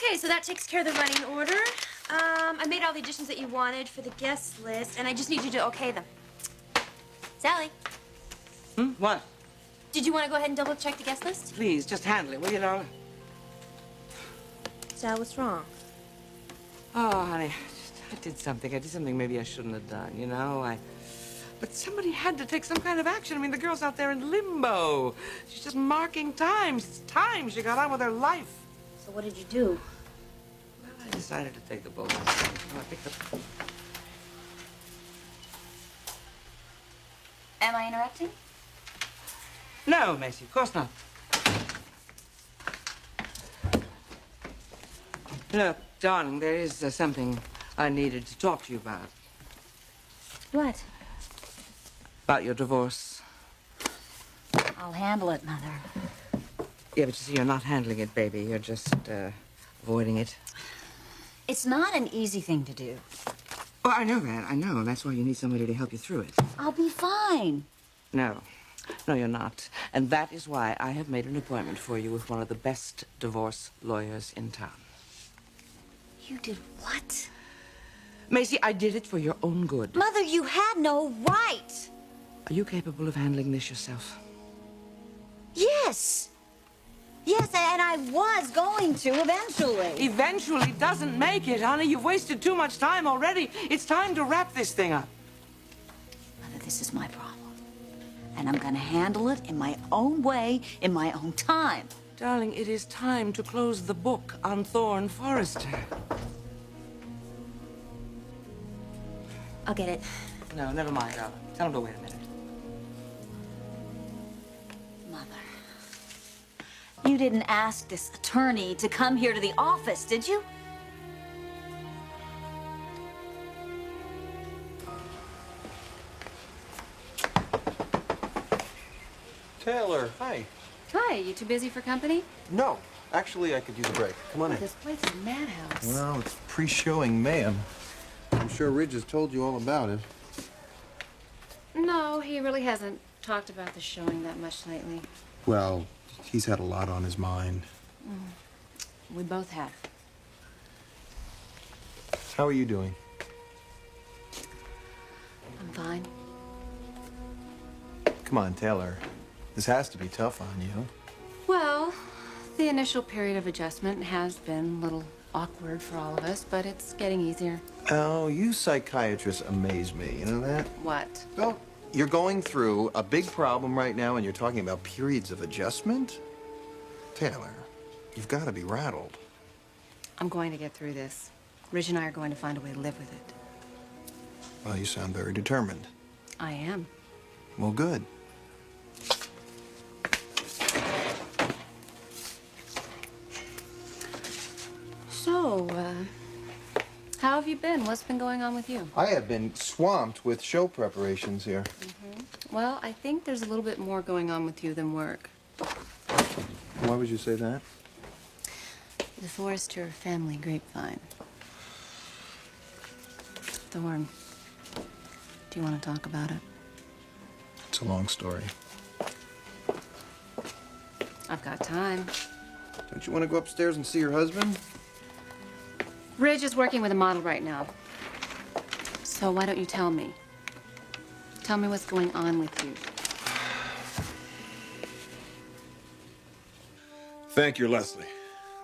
Okay, so that takes care of the running order. I made all the additions that you wanted for the guest list, and I just need you to okay them. Sally. What? Did you want to go ahead and double-check the guest list? Please, just handle it, will you, darling? Sal, what's wrong? Oh, honey, I did something maybe I shouldn't have done, you know? But somebody had to take some kind of action. I mean, the girl's out there in limbo. She's just marking time. It's time she got on with her life. So what did you do? Well, I decided to take the bullet. I picked up... Am I interrupting? No, Macy, of course not. Look, darling, there is something I needed to talk to you about. What? About your divorce. I'll handle it, Mother. Yeah, but you see, you're not handling it, baby. You're just, avoiding it. It's not an easy thing to do. Oh, I know that. I know. That's why you need somebody to help you through it. I'll be fine. No. No, you're not. And that is why I have made an appointment for you with one of the best divorce lawyers in town. You did what? Macy, I did it for your own good. Mother, you had no right. Are you capable of handling this yourself? Yes. Yes, and I was going to eventually. Eventually doesn't make it, honey. You've wasted too much time already. It's time to wrap this thing up. Mother, this is my problem. And I'm going to handle it in my own way, in my own time. Darling, it is time to close the book on Thorne Forrester. I'll get it. No, never mind, darling. Tell him to wait a minute. Mother, you didn't ask this attorney to come here to the office, did you? Taylor, hi. Hi, you too busy for company? No, actually, I could use a break. Come on in. This place is a madhouse. Well, it's pre-showing mayhem. I'm sure Ridge has told you all about it. No, he really hasn't talked about the showing that much lately. Well, he's had a lot on his mind. We both have. How are you doing? I'm fine. Come on, Taylor. This has to be tough on you. Well, the initial period of adjustment has been a little awkward for all of us, but it's getting easier. Oh, you psychiatrists amaze me. You know that? What? Well, you're going through a big problem right now and you're talking about periods of adjustment? Taylor, you've got to be rattled. I'm going to get through this. Ridge and I are going to find a way to live with it. Well, you sound very determined. I am. Well, good. So, how have you been? What's been going on with you? I have been swamped with show preparations here. Well, I think there's a little bit more going on with you than work. Why would you say that? The Forrester family grapevine. Thorne, do you want to talk about it? It's a long story. I've got time. Don't you want to go upstairs and see your husband? Ridge is working with a model right now. So why don't you tell me? Tell me what's going on with you. Thank you, Leslie.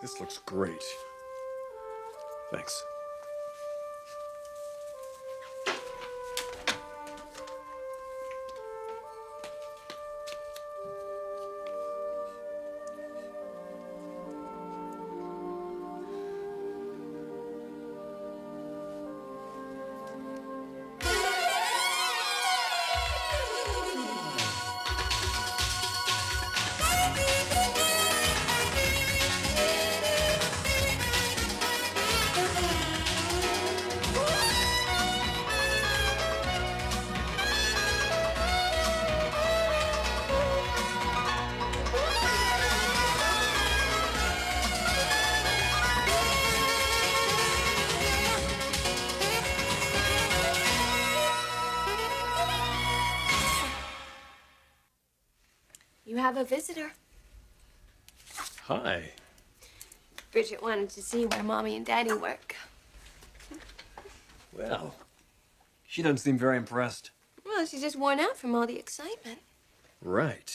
This looks great. Thanks. You have a visitor. Hi. Bridget wanted to see where Mommy and Daddy work. Well, she doesn't seem very impressed. Well, she's just worn out from all the excitement. Right.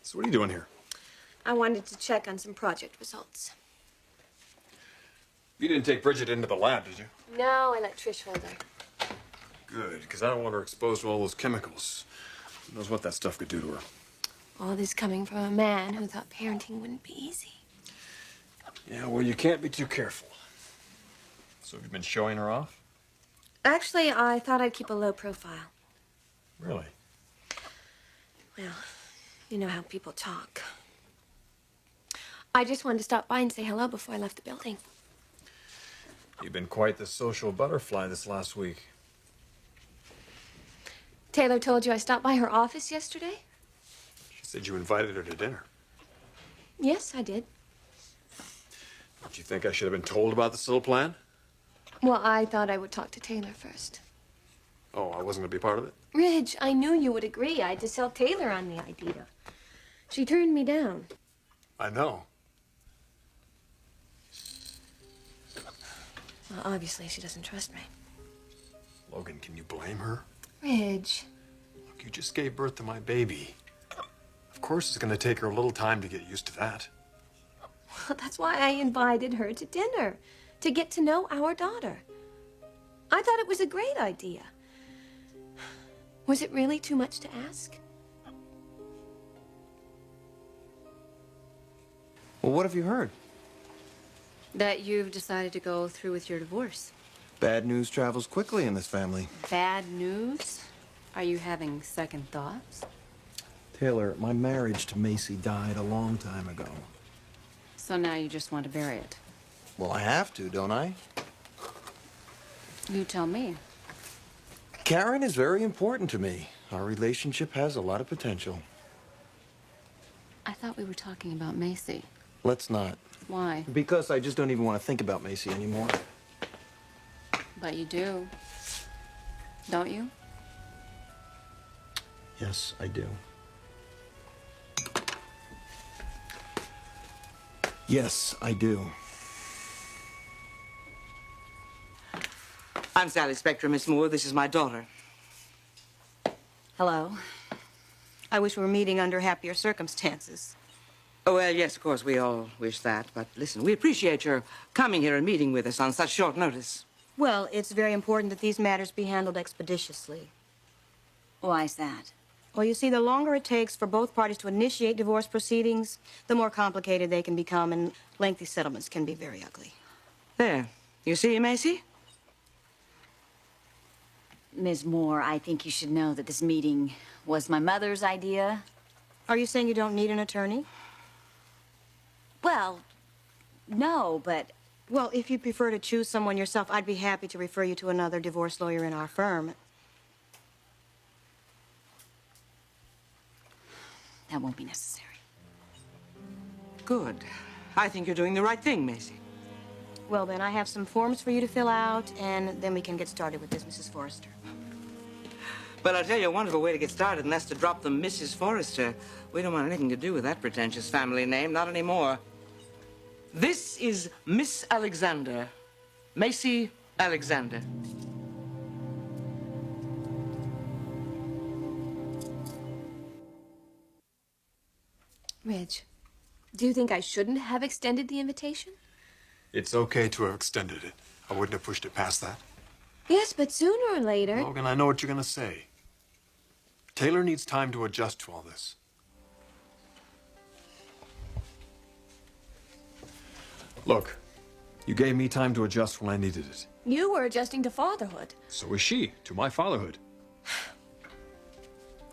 So what are you doing here? I wanted to check on some project results. You didn't take Bridget into the lab, did you? No, I let Trish hold her. Good, because I don't want her exposed to all those chemicals. Who knows what that stuff could do to her. All this coming from a man who thought parenting wouldn't be easy. Yeah, well, you can't be too careful. So have you been showing her off? Actually, I thought I'd keep a low profile. Really? Well, you know how people talk. I just wanted to stop by and say hello before I left the building. You've been quite the social butterfly this last week. Taylor told you I stopped by her office yesterday? She said you invited her to dinner. Yes, I did. Don't you think I should have been told about this little plan? Well, I thought I would talk to Taylor first. Oh, I wasn't going to be part of it? Ridge, I knew you would agree. I had to sell Taylor on the idea. She turned me down. I know. Well, obviously, she doesn't trust me. Logan, can you blame her? Ridge. Look, you just gave birth to my baby. Of course it's going to take her a little time to get used to that. Well, that's why I invited her to dinner, to get to know our daughter. I thought it was a great idea. Was it really too much to ask? Well, what have you heard? That you've decided to go through with your divorce. Bad news travels quickly in this family. Bad news? Are you having second thoughts? Taylor, my marriage to Macy died a long time ago. So now you just want to bury it? Well, I have to, don't I? You tell me. Karen is very important to me. Our relationship has a lot of potential. I thought we were talking about Macy. Let's not. Why? Because I just don't even want to think about Macy anymore. But you do. Don't you? Yes, I do. Yes, I do. I'm Sally Spector, Miss Moore. This is my daughter. Hello. I wish we were meeting under happier circumstances. Oh, well, yes, of course, we all wish that. But listen, we appreciate your coming here and meeting with us on such short notice. Well, it's very important that these matters be handled expeditiously. Why's that? Well, you see, the longer it takes for both parties to initiate divorce proceedings, the more complicated they can become, and lengthy settlements can be very ugly. There. You see, Macy? Ms. Moore, I think you should know that this meeting was my mother's idea. Are you saying you don't need an attorney? Well, no, but... Well, if you prefer to choose someone yourself, I'd be happy to refer you to another divorce lawyer in our firm. That won't be necessary. Good. I think you're doing the right thing, Macy. Well, then, I have some forms for you to fill out, and then we can get started with this, Mrs. Forrester. But I'll tell you a wonderful way to get started, and that's to drop the Mrs. Forrester. We don't want anything to do with that pretentious family name, not anymore. This is Miss Alexander. Macy Alexander. Ridge, do you think I shouldn't have extended the invitation? It's okay to have extended it. I wouldn't have pushed it past that. Yes, but sooner or later... Logan, I know what you're going to say. Taylor needs time to adjust to all this. Look, you gave me time to adjust when I needed it. You were adjusting to fatherhood. So is she, to my fatherhood.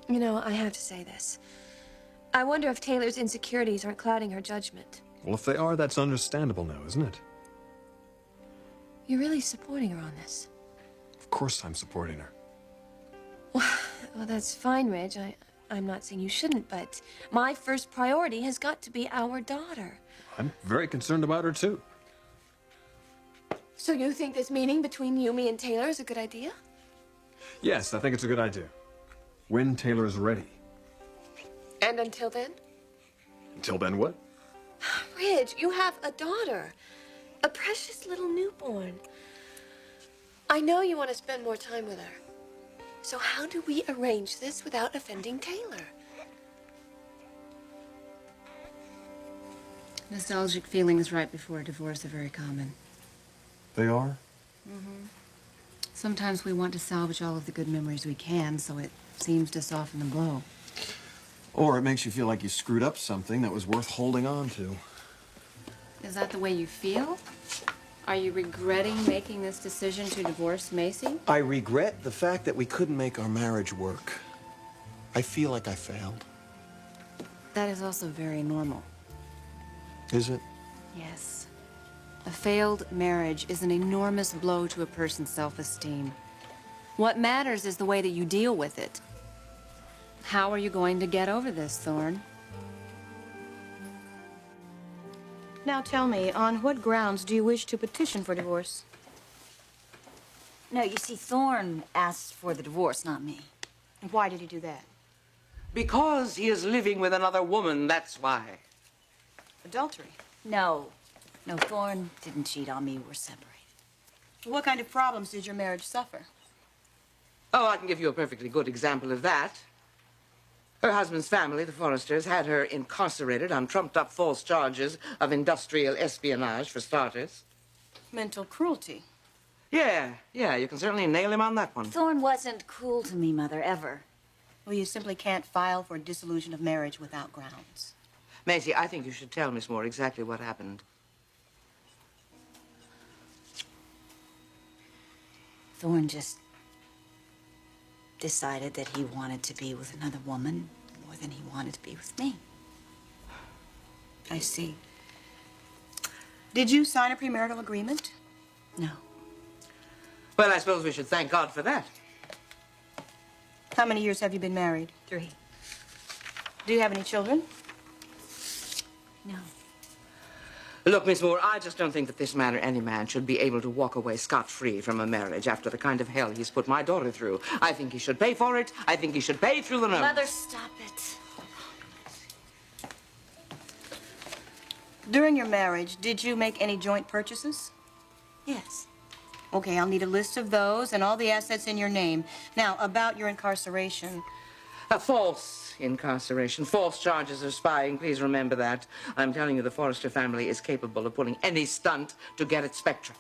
You know, I have to say this. I wonder if Taylor's insecurities aren't clouding her judgment. Well, if they are, that's understandable now, isn't it? You're really supporting her on this. Of course I'm supporting her. Well, that's fine, Ridge. I'm not saying you shouldn't, but my first priority has got to be our daughter. I'm very concerned about her, too. So you think this meeting between you, me, and Taylor is a good idea? Yes, I think it's a good idea. When Taylor is ready. And until then? Until then, what? Ridge, you have a daughter. A precious little newborn. I know you want to spend more time with her. So how do we arrange this without offending Taylor? Nostalgic feelings right before a divorce are very common. They are? Sometimes we want to salvage all of the good memories we can, so it seems to soften the blow. Or it makes you feel like you screwed up something that was worth holding on to. Is that the way you feel? Are you regretting making this decision to divorce Macy? I regret the fact that we couldn't make our marriage work. I feel like I failed. That is also very normal. Is it? Yes. A failed marriage is an enormous blow to a person's self-esteem. What matters is the way that you deal with it. How are you going to get over this, Thorne? Now tell me, on what grounds do you wish to petition for divorce? No, you see, Thorne asked for the divorce, not me. And why did he do that? Because he is living with another woman, that's why. Adultery. No. No, Thorne didn't cheat on me. We're separated. What kind of problems did your marriage suffer? Oh, I can give you a perfectly good example of that. Her husband's family, the Forresters, had her incarcerated on trumped-up false charges of industrial espionage, for starters. Mental cruelty. Yeah, you can certainly nail him on that one. Thorne wasn't cruel to me, Mother, ever. Well, you simply can't file for dissolution of marriage without grounds. Macy, I think you should tell Miss Moore exactly what happened. Thorne just decided that he wanted to be with another woman more than he wanted to be with me. I see. Did you sign a premarital agreement? No. Well, I suppose we should thank God for that. How many years have you been married? 3. Do you have any children? No. Look, Miss Moore, I just don't think that this matter any man should be able to walk away scot-free from a marriage after the kind of hell he's put my daughter through. I think he should pay for it. I think he should pay through the nose. Mother, stop it. During your marriage, did you make any joint purchases? Yes. Okay, I'll need a list of those and all the assets in your name. Now, about your incarceration. A false incarceration, false charges of spying. Please remember that. I'm telling you, the Forrester family is capable of pulling any stunt to get at Spectra.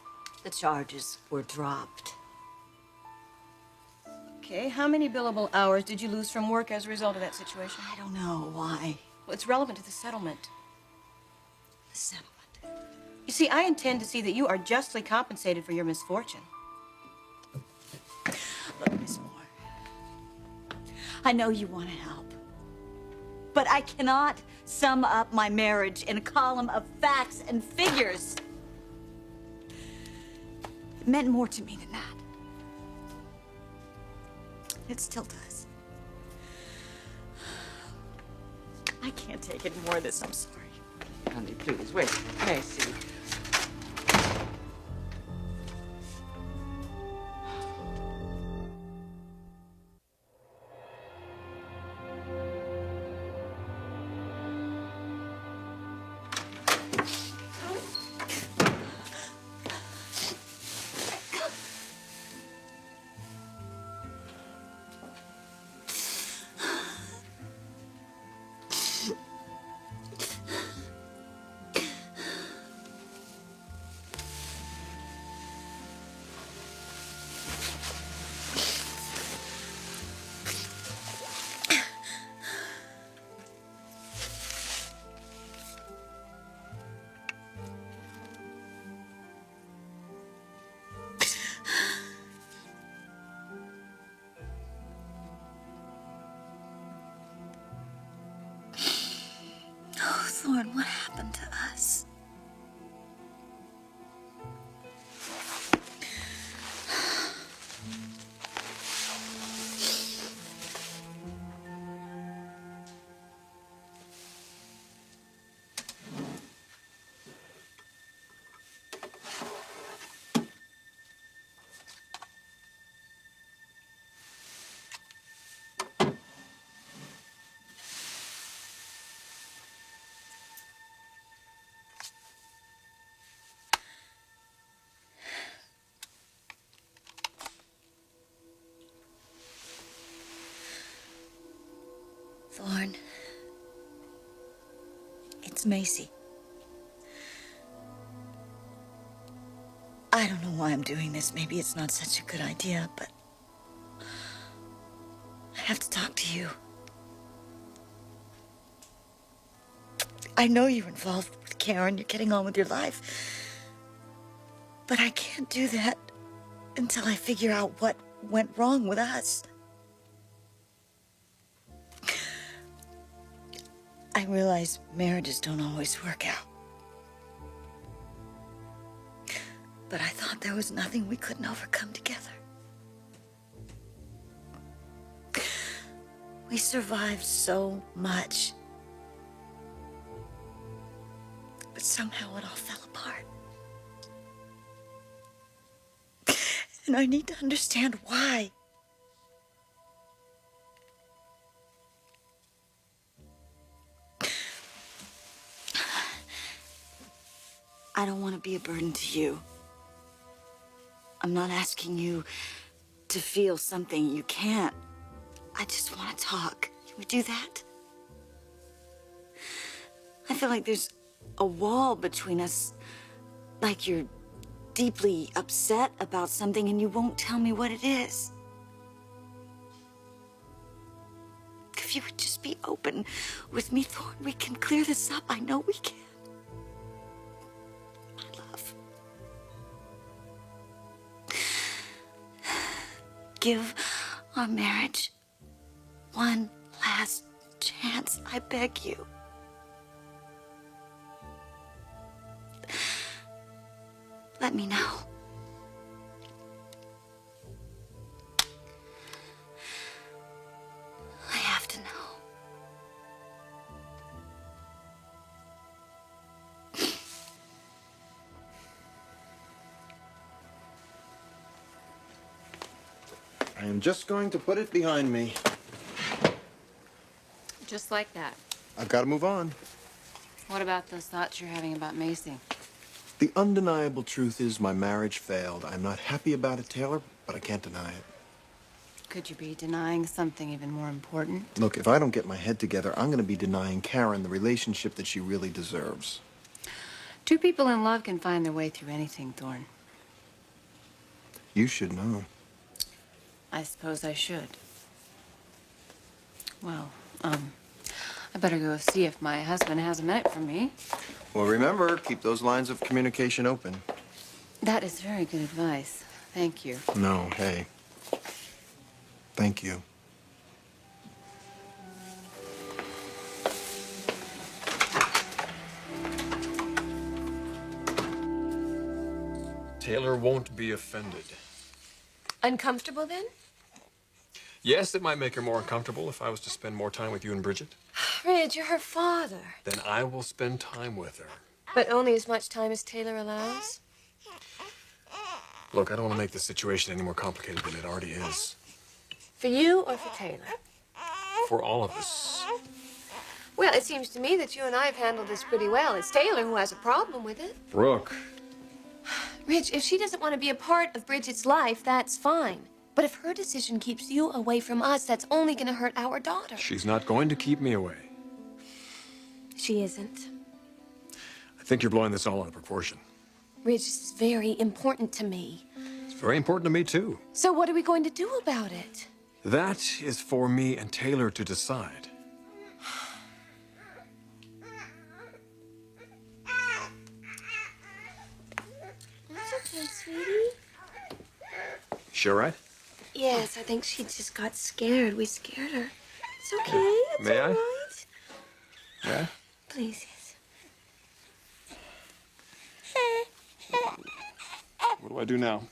The charges were dropped. Okay, how many billable hours did you lose from work as a result of that situation? I don't know why. Well, it's relevant to the settlement. The settlement. You see, I intend to see that you are justly compensated for your misfortune. Look, Miss Moore, I know you want to help, but I cannot sum up my marriage in a column of facts and figures. It meant more to me than that. It still does. I can't take any more of this, I'm sorry. Honey, please, wait. Macy. Oh, Thorne, what happened to us? Thorne. It's Macy. I don't know why I'm doing this. Maybe it's not such a good idea, but I have to talk to you. I know you're involved with Karen. You're getting on with your life. But I can't do that until I figure out what went wrong with us. I realize marriages don't always work out. But I thought there was nothing we couldn't overcome together. We survived so much. But somehow it all fell apart. And I need to understand why. I don't want to be a burden to you. I'm not asking you to feel something you can't. I just want to talk. Can we do that? I feel like there's a wall between us, like you're deeply upset about something and you won't tell me what it is. If you would just be open with me, Thorne, we can clear this up. I know we can. My love. Give our marriage one last chance, I beg you. Let me know. I have to know. I am just going to put it behind me. Just like that. I've got to move on. What about those thoughts you're having about Macy? The undeniable truth is my marriage failed. I'm not happy about it, Taylor, but I can't deny it. Could you be denying something even more important? Look, if I don't get my head together, I'm going to be denying Karen the relationship that she really deserves. Two people in love can find their way through anything, Thorne. You should know. I suppose I should. Well, I better go see if my husband has a minute for me. Well, remember, keep those lines of communication open. That is very good advice. Thank you. No, hey. Thank you. Taylor won't be offended. Uncomfortable then? Yes, it might make her more uncomfortable if I was to spend more time with you and Bridget. Ridge, you're her father. Then I will spend time with her. But only as much time as Taylor allows? Look, I don't want to make this situation any more complicated than it already is. For you or for Taylor? For all of us. Well, it seems to me that you and I have handled this pretty well. It's Taylor who has a problem with it. Brooke. Ridge, if she doesn't want to be a part of Bridget's life, that's fine. But if her decision keeps you away from us, that's only going to hurt our daughter. She's not going to keep me away. She isn't. I think you're blowing this all out of proportion. Ridge, this is very important to me. It's very important to me, too. So what are we going to do about it? That is for me and Taylor to decide. It's okay, sweetie. Sure, right? Yes, I think she just got scared. We scared her. It's okay. It's May all I? right. Yeah? Please, yes. What do I do now?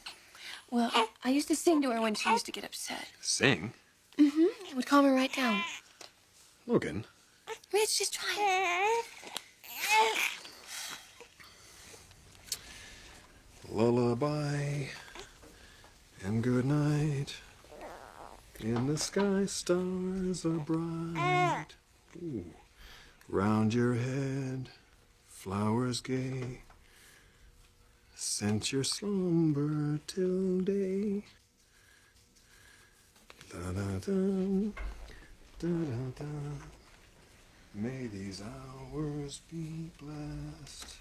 Well, I used to sing to her when she used to get upset. Sing? Mm-hmm. It would calm her right down. Logan. Rich, just try it. Lullaby and good night. In the sky, stars are bright. Ooh. Round your head, flowers gay. Scent your slumber till day. Da da da, da da da. May these hours be blessed.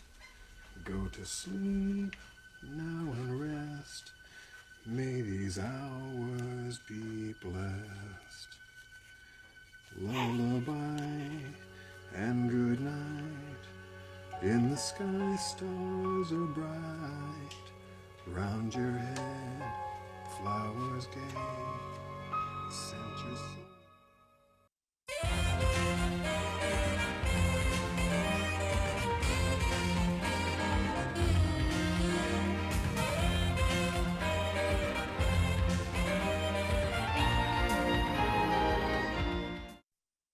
Go to sleep now and rest. May these hours be blessed. Lullaby and good night. In the sky stars are bright. Round your head flowers gay. Scent your